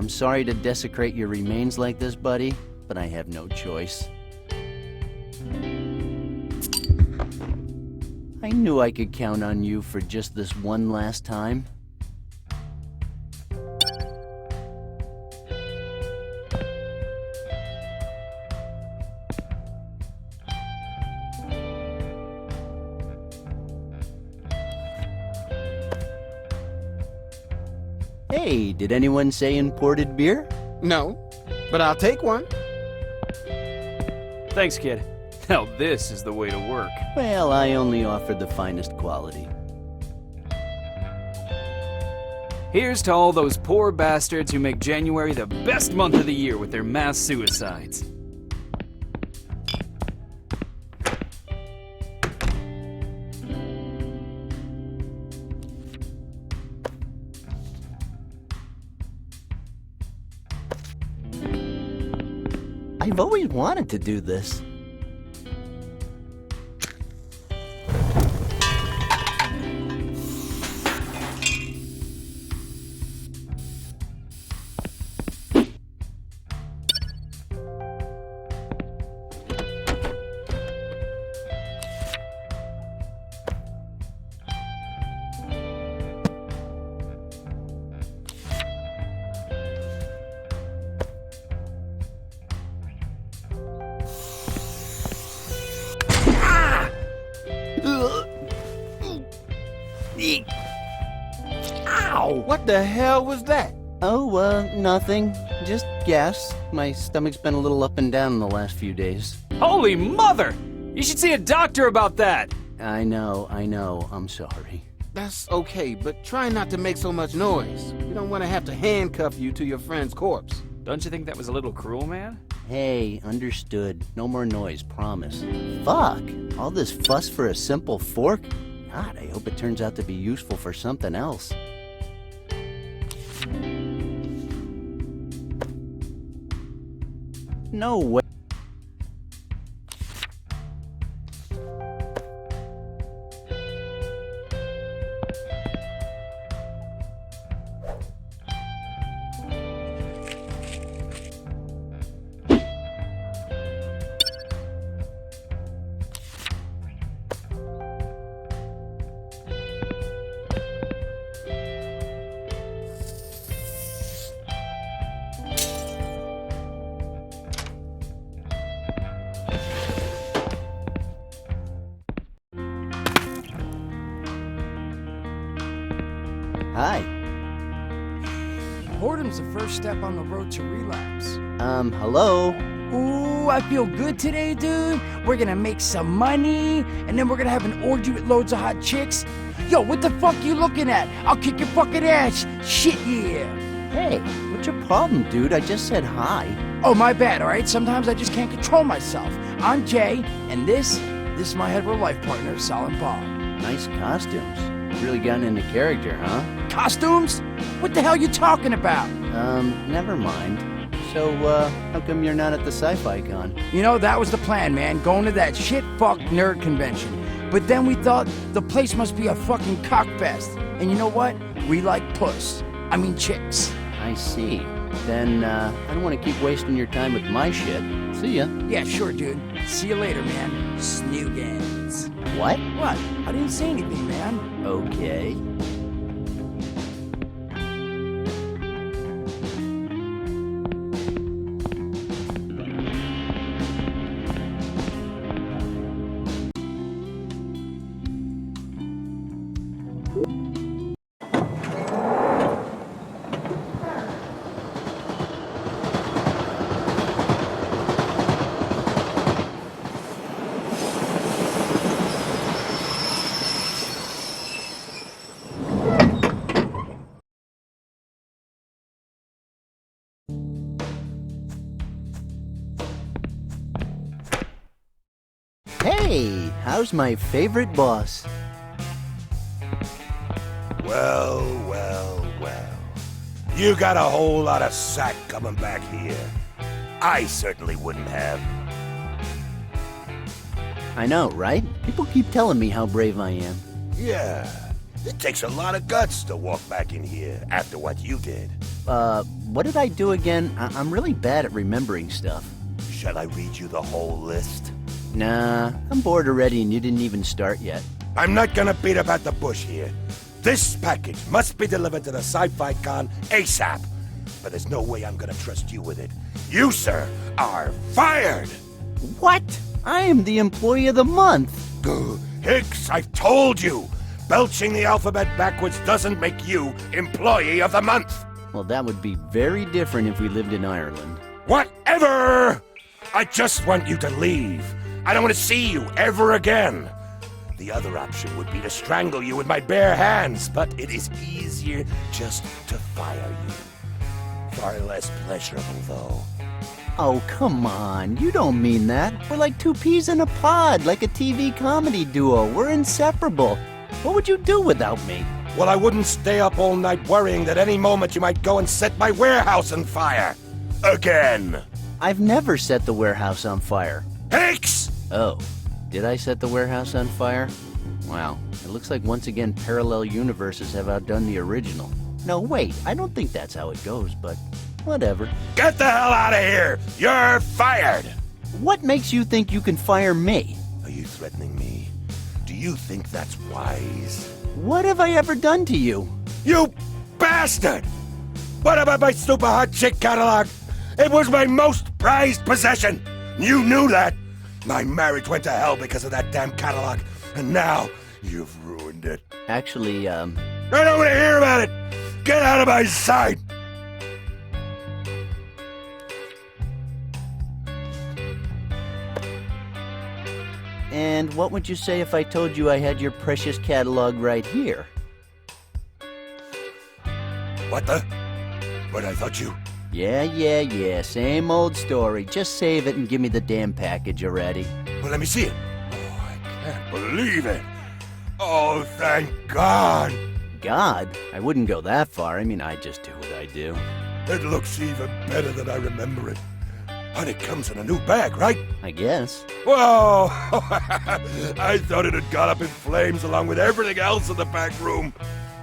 I'm sorry to desecrate your remains like this, buddy, but I have no choice. I knew I could count on you for just this one last time. Hey, did anyone say imported beer? No, but I'll take one. Thanks, kid. Now this is the way to work. Well, I only offered the finest quality. Here's to all those poor bastards who make January the best month of the year with their mass suicides. I've always wanted to do this. Ow! What the hell was that? Oh, nothing. Just gas. My stomach's been a little up and down in the last few days. Holy mother! You should see a doctor about that! I know. I'm sorry. That's okay, but try not to make so much noise. We don't want to have to handcuff you to your friend's corpse. Don't you think that was a little cruel, man? Hey, understood. No more noise, promise. Fuck! All this fuss for a simple fork? God, I hope it turns out to be useful for something else. No way. Hi. Boredom's the first step on the road to relapse. Hello? Ooh, I feel good today, dude. We're gonna make some money, and then we're gonna have an orgy with loads of hot chicks. Yo, what the fuck you looking at? I'll kick your fucking ass. Shit, yeah. Hey, what's your problem, dude? I just said hi. Oh, my bad, all right? Sometimes I just can't control myself. I'm Jay, and this is my hetero life partner, Solid Paul. Nice costumes. Really gotten into character, huh? Costumes? What the hell you talking about? Never mind. So, how come you're not at the sci-fi con? You know, that was the plan, man, going to that shit-fuck nerd convention. But then we thought the place must be a fucking cockfest. And you know what? We like puss. I mean chicks. I see. Then, I don't want to keep wasting your time with my shit. See ya. Yeah, sure, dude. See you later, man. Snoogans. What? What? I didn't say anything, man. Okay. Hey, how's my favorite boss? Well. You got a whole lot of sack coming back here. I certainly wouldn't have. I know, right? People keep telling me how brave I am. Yeah, it takes a lot of guts to walk back in here after what you did. what did I do again? I'm really bad at remembering stuff. Shall I read you the whole list? Nah, I'm bored already and you didn't even start yet. I'm not gonna beat about the bush here. This package must be delivered to the Sci-Fi Con ASAP. But there's no way I'm gonna trust you with it. You, sir, are fired! What? I am the employee of the month. Hicks, I've told you! Belching the alphabet backwards doesn't make you employee of the month! Well, that would be very different if we lived in Ireland. Whatever! I just want you to leave. I don't want to see you ever again. The other option would be to strangle you with my bare hands, but it is easier just to fire you. Far less pleasurable, though. Oh, come on. You don't mean that. We're like two peas in a pod, like a TV comedy duo. We're inseparable. What would you do without me? Well, I wouldn't stay up all night worrying that any moment you might go and set my warehouse on fire. Again. I've never set the warehouse on fire. Hicks! Oh, did I set the warehouse on fire? Wow, it looks like once again parallel universes have outdone the original. No, wait, I don't think that's how it goes, but whatever. Get the hell out of here! You're fired! What makes you think you can fire me? Are you threatening me? Do you think that's wise? What have I ever done to you? You bastard! What about my super hot chick catalog? It was my most prized possession! You knew that! My marriage went to hell because of that damn catalog, and now you've ruined it. Actually, I don't want to hear about it! Get out of my sight! And what would you say if I told you I had your precious catalog right here? What the? But I thought you... Yeah, same old story. Just save it and give me the damn package already. Well, let me see it. Oh, I can't believe it. Oh, thank God. God? I wouldn't go that far. I mean, I just do what I do. It looks even better than I remember it. And it comes in a new bag, right? I guess. Whoa! I thought it had gone up in flames along with everything else in the back room.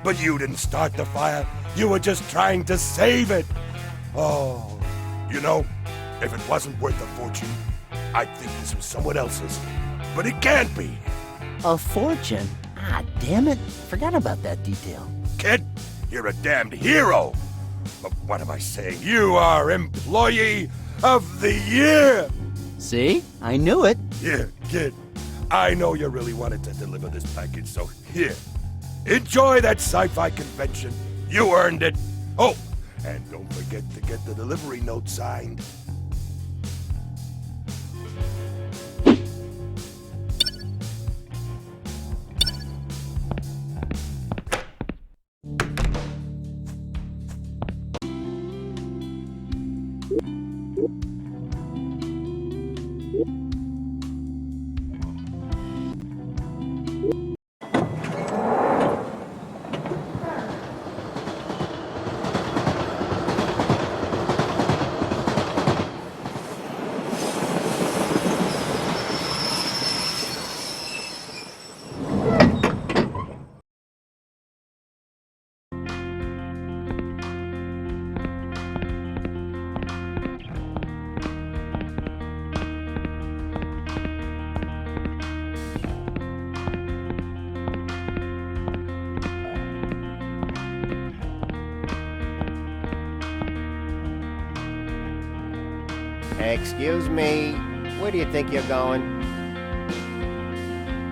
But you didn't start the fire. You were just trying to save it. Oh, you know, if it wasn't worth a fortune, I'd think this was someone else's. But it can't be. A fortune? Ah, damn it. Forgot about that detail. Kid, you're a damned hero. But what am I saying? You are Employee of the Year. See? I knew it. Yeah, kid. I know you really wanted to deliver this package, so here. Enjoy that sci-fi convention. You earned it. Oh, and don't forget to get the delivery note signed. Excuse me, where do you think you're going?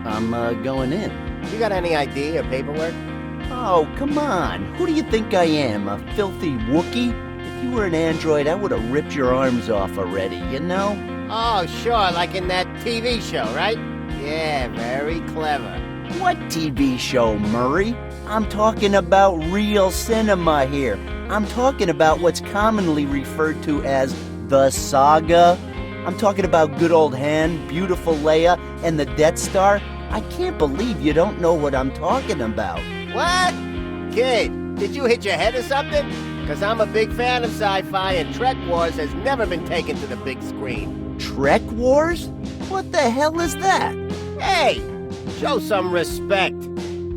I'm, going in. You got any ID or paperwork? Oh, come on. Who do you think I am, a filthy Wookiee? If you were an android, I would have ripped your arms off already, you know? Oh, sure, like in that TV show, right? Yeah, very clever. What TV show, Murray? I'm talking about real cinema here. I'm talking about what's commonly referred to as the saga. I'm talking about good old Han, beautiful Leia, and the Death Star. I can't believe you don't know what I'm talking about. What? Kid, did you hit your head or something? Because I'm a big fan of sci-fi and Trek Wars has never been taken to the big screen. Trek Wars? What the hell is that? Hey, show some respect.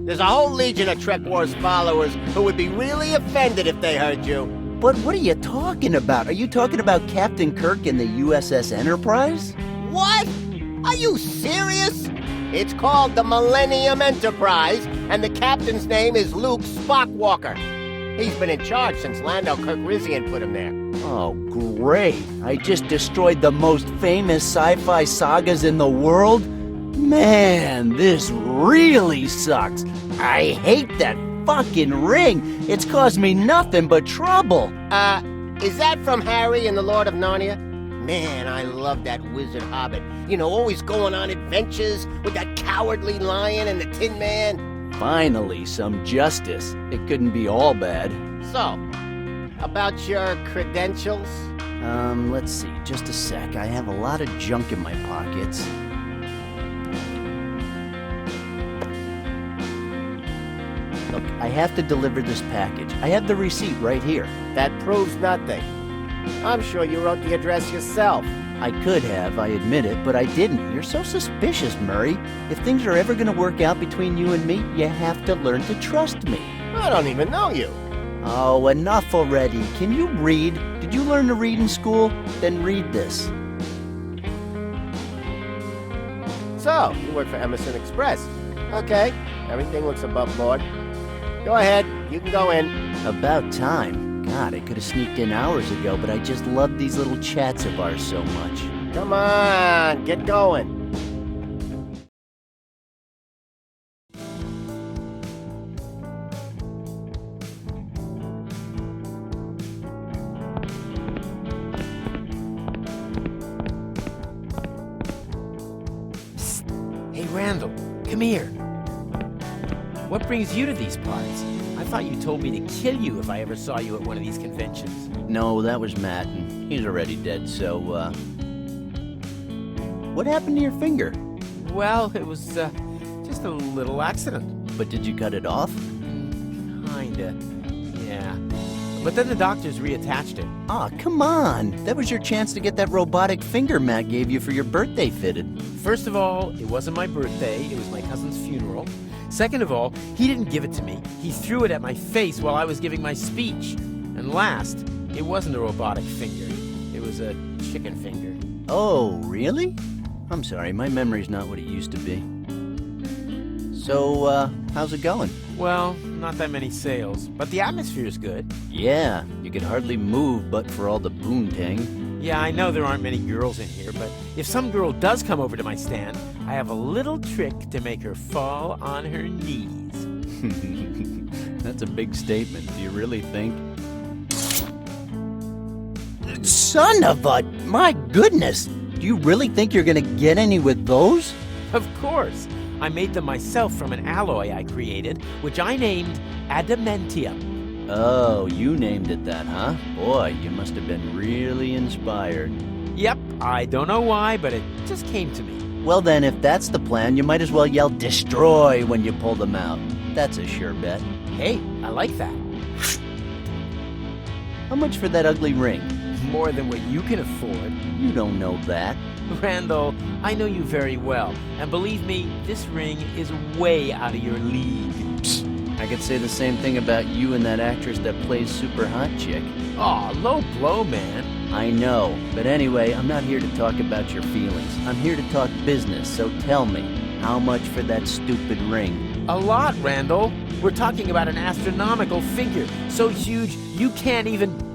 There's a whole legion of Trek Wars followers who would be really offended if they heard you. But what are you talking about? Are you talking about Captain Kirk in the USS Enterprise? What? Are you serious? It's called the Millennium Enterprise, and the captain's name is Luke Spockwalker. He's been in charge since Randal put him there. Oh, great. I just destroyed the most famous sci-fi sagas in the world? Man, this really sucks. I hate that fucking ring. It's caused me nothing but trouble. Is that from Harry and the Lord of Narnia? Man, I love that wizard hobbit. You know, always going on adventures with that cowardly lion and the Tin Man. Finally, some justice. It couldn't be all bad. So, about your credentials? Let's see. Just a sec. I have a lot of junk in my pockets. Look, I have to deliver this package. I have the receipt right here. That proves nothing. I'm sure you wrote the address yourself. I could have, I admit it, but I didn't. You're so suspicious, Murray. If things are ever gonna work out between you and me, you have to learn to trust me. I don't even know you. Oh, enough already. Can you read? Did you learn to read in school? Then read this. So, you work for Emerson Express. Okay, everything looks above board. Go ahead, you can go in. About time. God, I could have sneaked in hours ago, but I just love these little chats of ours so much. Come on, get going. Hey, Randal, come here. What brings you to these parts? I thought you told me to kill you if I ever saw you at one of these conventions. No, that was Matt, and he's already dead, so, What happened to your finger? Well, it was, just a little accident. But did you cut it off? Kinda, yeah. But then the doctors reattached it. Aw, come on. That was your chance to get that robotic finger Matt gave you for your birthday fitted. First of all, it wasn't my birthday, it was my cousin's funeral. Second of all, he didn't give it to me. He threw it at my face while I was giving my speech. And last, it wasn't a robotic finger. It was a chicken finger. Oh, really? I'm sorry, my memory's not what it used to be. So, how's it going? Well, not that many sales, but the atmosphere's good. Yeah, you could hardly move but for all the poontang. Yeah, I know there aren't many girls in here, but if some girl does come over to my stand, I have a little trick to make her fall on her knees. That's a big statement. Do you really think? Son of a... My goodness! Do you really think you're gonna get any with those? Of course. I made them myself from an alloy I created, which I named adamantium. Oh, you named it that, huh? Boy, you must have been really inspired. Yep, I don't know why, but it just came to me. Well then, if that's the plan, you might as well yell destroy when you pull them out. That's a sure bet. Hey, I like that. How much for that ugly ring? More than what you can afford. You don't know that. Randal, I know you very well, and believe me, this ring is way out of your league. Psst. I could say the same thing about you and that actress that plays Super Hot Chick. Aw, low blow, man. I know, but anyway, I'm not here to talk about your feelings. I'm here to talk business, so tell me, how much for that stupid ring? A lot, Randal. We're talking about an astronomical figure, so huge you can't even...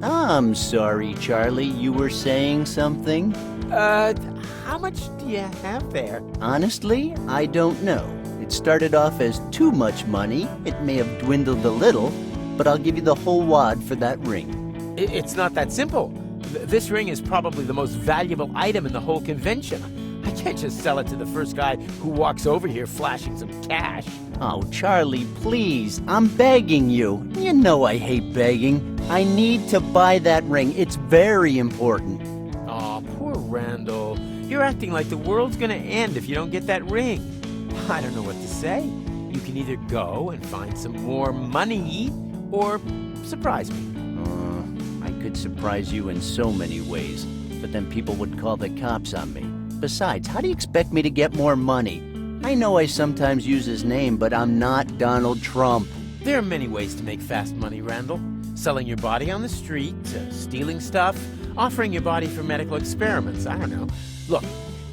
I'm sorry, Charlie, you were saying something? How much do you have there? Honestly, I don't know. It started off as too much money. It may have dwindled a little, but I'll give you the whole wad for that ring. It's not that simple. This ring is probably the most valuable item in the whole convention. I can't just sell it to the first guy who walks over here flashing some cash. Oh, Charlie, please. I'm begging you. You know I hate begging. I need to buy that ring. It's very important. Aw, poor Randal. You're acting like the world's gonna end if you don't get that ring. I don't know what to say. You can either go and find some more money, or surprise me. I could surprise you in so many ways, but then people would call the cops on me. Besides, how do you expect me to get more money? I know I sometimes use his name, but I'm not Donald Trump. There are many ways to make fast money, Randall. Selling your body on the street, stealing stuff, offering your body for medical experiments. I don't know. Look,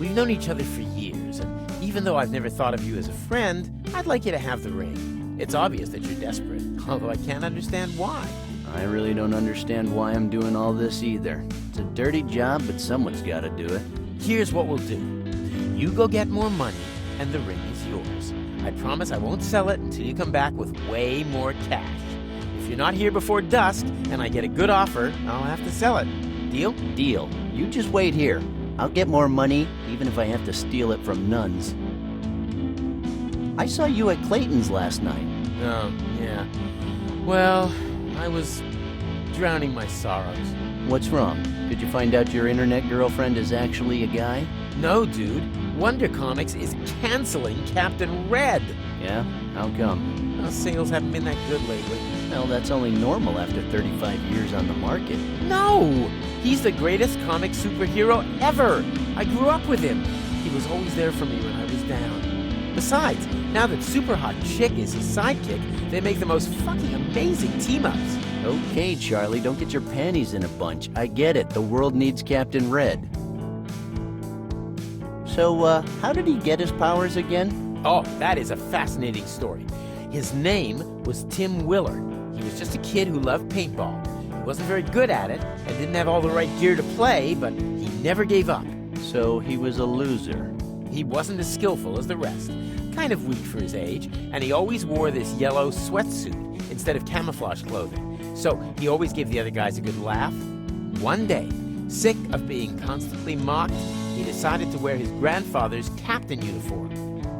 we've known each other for years, and even though I've never thought of you as a friend, I'd like you to have the ring. It's obvious that you're desperate, although I can't understand why. I really don't understand why I'm doing all this either. It's a dirty job, but someone's got to do it. Here's what we'll do. You go get more money, and the ring is yours. I promise I won't sell it until you come back with way more cash. If you're not here before dusk, and I get a good offer, I'll have to sell it. Deal? Deal. You just wait here. I'll get more money, even if I have to steal it from nuns. I saw you at Clayton's last night. Oh, yeah. Well, I was drowning my sorrows. What's wrong? Did you find out your internet girlfriend is actually a guy? No, dude. Wonder Comics is canceling Captain Red. Yeah? How come? Well, sales haven't been that good lately. Well, that's only normal after 35 years on the market. No! He's the greatest comic superhero ever! I grew up with him. He was always there for me when I was down. Besides, now that Super Hot Chick is his sidekick, they make the most fucking amazing team-ups. Okay, Charlie, don't get your panties in a bunch. I get it. The world needs Captain Red. So, how did he get his powers again? Oh, that is a fascinating story. His name was Tim Willer. He was just a kid who loved paintball. He wasn't very good at it and didn't have all the right gear to play, but he never gave up. So he was a loser. He wasn't as skillful as the rest, kind of weak for his age, and he always wore this yellow sweatsuit instead of camouflage clothing. So he always gave the other guys a good laugh. One day, sick of being constantly mocked, he decided to wear his grandfather's captain uniform.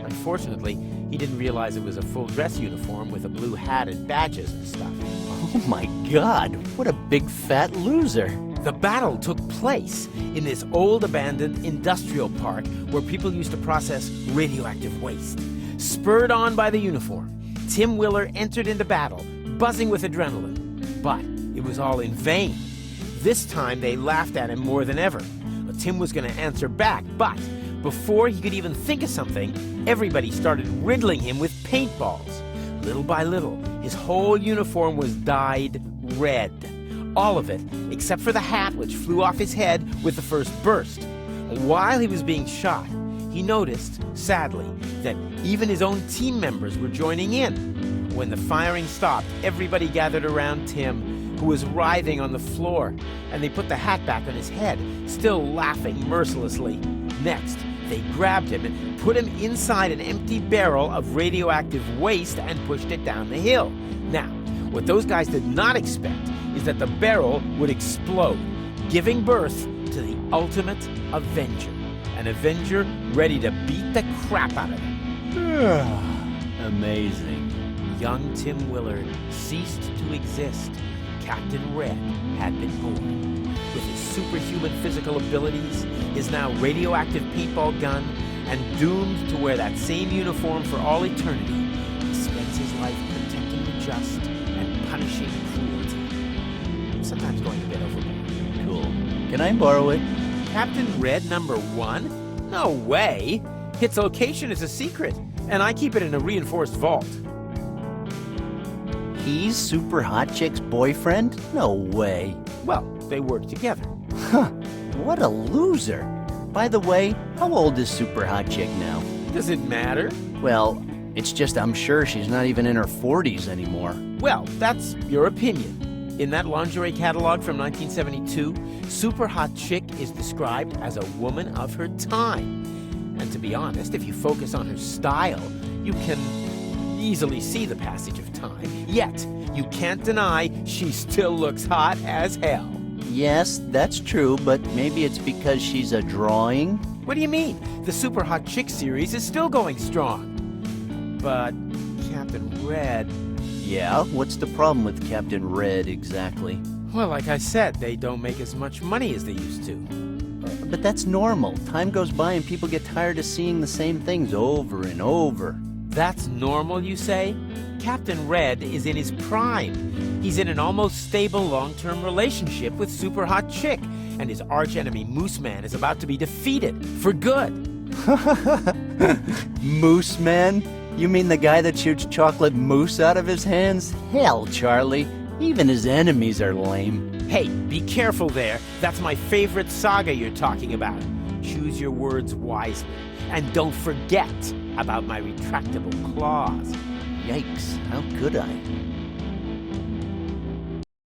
Unfortunately, he didn't realize it was a full dress uniform with a blue hat and badges and stuff. Oh my God, what a big fat loser. The battle took place in this old abandoned industrial park where people used to process radioactive waste. Spurred on by the uniform, Tim Willer entered into battle, buzzing with adrenaline. But it was all in vain. This time they laughed at him more than ever. Tim was going to answer back, but before he could even think of something, everybody started riddling him with paintballs. Little by little, his whole uniform was dyed red. All of it, except for the hat which flew off his head with the first burst. While he was being shot, he noticed, sadly, that even his own team members were joining in. When the firing stopped, everybody gathered around Tim, who was writhing on the floor, and they put the hat back on his head, still laughing mercilessly. Next, they grabbed him and put him inside an empty barrel of radioactive waste and pushed it down the hill. Now, what those guys did not expect is that the barrel would explode, giving birth to the ultimate Avenger. An Avenger ready to beat the crap out of them. Amazing. Young Tim Willard ceased to exist. Captain Red had been born. With his superhuman physical abilities, his now radioactive paintball gun, and doomed to wear that same uniform for all eternity, he spends his life protecting the just and punishing cruelty. Sometimes going a bit overboard. Cool. Can I borrow it? Captain Red #1? No way! Its location is a secret, and I keep it in a reinforced vault. He's Super Hot Chick's boyfriend? No way. Well, they work together. Huh. What a loser. By the way, how old is Super Hot Chick now? Does it matter? Well, it's just I'm sure she's not even in her 40s anymore. Well, that's your opinion. In that lingerie catalog from 1972, Super Hot Chick is described as a woman of her time. And to be honest, if you focus on her style, you can easily see the passage of time. Yet, you can't deny she still looks hot as hell. Yes, that's true, but maybe it's because she's a drawing? What do you mean? The Super Hot Chick series is still going strong. But Captain Red... Yeah, what's the problem with Captain Red exactly? Well, like I said, they don't make as much money as they used to. But that's normal. Time goes by and people get tired of seeing the same things over and over. That's normal, you say? Captain Red is in his prime. He's in an almost stable long-term relationship with Super Hot Chick, and his archenemy Moose Man is about to be defeated for good. Moose Man? You mean the guy that shoots chocolate mousse out of his hands? Hell, Charlie. Even his enemies are lame. Hey, be careful there. That's my favorite saga you're talking about. Choose your words wisely. And don't forget about my retractable claws. Yikes, how could I?